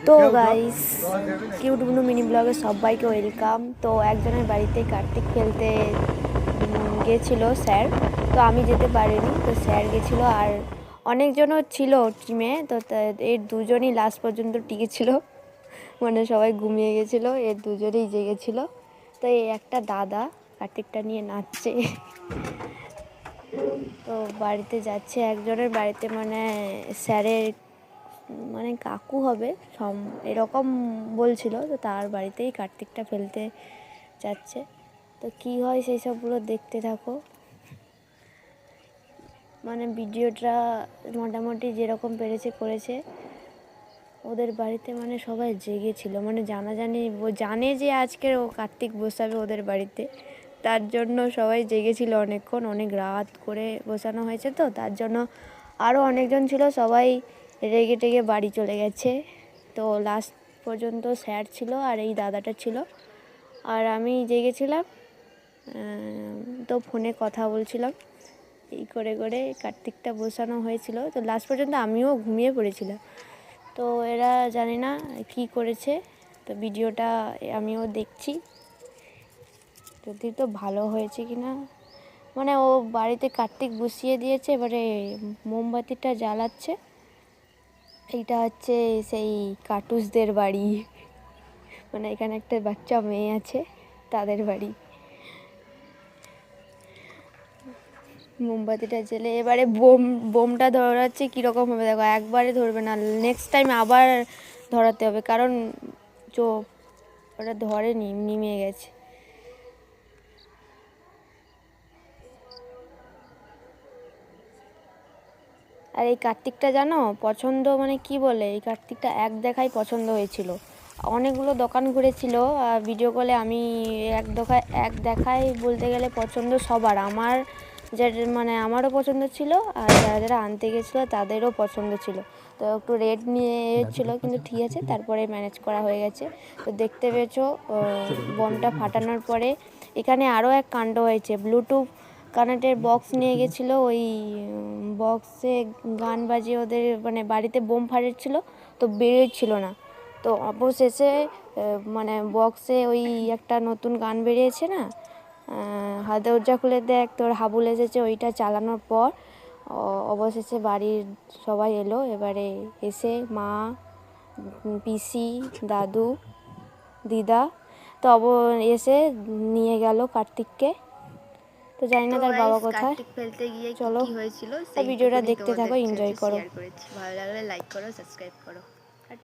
তো guys, cute বুনু mini ব্লগে সবাইকে ওয়েলকাম। তো একজনের বাড়িতে কার্তিক ফেলতে গেছিলো স্যার, তো আমি যেতে পারিনি, তো স্যার গেছিলো আর অনেকজনও ছিল টিমে। তো এর দুজনই লাস্ট পর্যন্ত টিকেছিল, মানে সবাই ঘুমিয়ে গেছিলো, এর দুজনেই জেগেছিল। তো এই একটা দাদা কার্তিকটা নিয়ে নাচছে। তো বাড়িতে যাচ্ছে একজনের বাড়িতে, মানে স্যারের মানে কাকু হবে এরকম বলছিল। তো তার বাড়িতেই কার্তিকটা ফেলতে যাচ্ছে। তো কি হয় সেই সবগুলো দেখতে থাকো। মানে ভিডিওটা মোটামুটি যেরকম পেরেছে করেছে। ওদের বাড়িতে মানে সবাই জেগেছিল, মানে জানে যে আজকের ও কার্তিক বসাবে ওদের বাড়িতে, তার জন্য সবাই জেগেছিল অনেকক্ষণ, অনেক রাত করে বসানো হয়েছে। তো তার জন্য আরও অনেকজন ছিল, সবাই রেগে টেগে বাড়ি চলে গেছে। তো লাস্ট পর্যন্ত স্যার ছিল আর এই দাদাটা ছিল, আর আমি জেগেছিলাম। তো ফোনে কথা বলছিলাম, এই করে করে কার্তিকটা বসানো হয়েছিল। তো লাস্ট পর্যন্ত আমিও ঘুমিয়ে পড়েছিলাম। তো এরা জানি না কি করেছে, তো ভিডিওটা আমিও দেখছি, যদি তো ভালো হয়েছে কি না। মানে ও বাড়িতে কার্তিক বসিয়ে দিয়েছে, এবারে মোমবাতিটা জ্বালাচ্ছে। এইটা হচ্ছে সেই কাটুসদের বাড়ি, মানে এখানে একটা বাচ্চা মেয়ে আছে, তাদের বাড়ি। মোমবাতিটা জ্বেলে এবারে বোমটা ধরাচ্ছে কীরকম হবে দেখো। একবারে ধরবে না, নেক্সট টাইম আবার ধরাতে হবে, কারণ ওটা ধরেনি, নিমে গেছে। আর এই কার্তিকটা জানো পছন্দ, মানে কি বলে, এই কার্তিকটা এক দেখায় পছন্দ হয়েছিল। অনেকগুলো দোকান ঘুরেছিল ভিডিও কলে। আমি এক দেখায় বলতে গেলে পছন্দ সবার, আমার মানে আমারও পছন্দ ছিল, আর যারা যারা আনতে গেছিলো তাদেরও পছন্দ ছিল। তো একটু রেড নিয়ে ছিল, কিন্তু ঠিক আছে, তারপরে ম্যানেজ করা হয়ে গেছে। তো দেখতে পেয়েছো বোমটা ফাটানোর পরে এখানে আরও এক কাণ্ড হয়েছে। ব্লুটুথ কানেক্টের বক্স নিয়ে গেছিলো, ওই বক্সে গান বাজিয়ে ওদের মানে বাড়িতে বোম ফাটাচ্ছিলো, তো বেরোচ্ছিল না। তো অবশেষে মানে বক্সে ওই একটা নতুন গান বেরিয়েছে না, দরজা খুলে দেখ তোর হাবুল এসেছে, ওইটা চালানোর পর অবশেষে বাড়ির সবাই এলো। এবারে এসে মা, পিসি, দাদু, দিদা তো এসে নিয়ে গেল কার্তিককে। তো জানি না তার বাবা কোথায়। ফেলতে গিয়ে চলো কি হয়েছিল ভিডিওটা দেখতে থাকো, এনজয় করো। ভালো লাগলে লাইক করো, সাবস্ক্রাইব করো।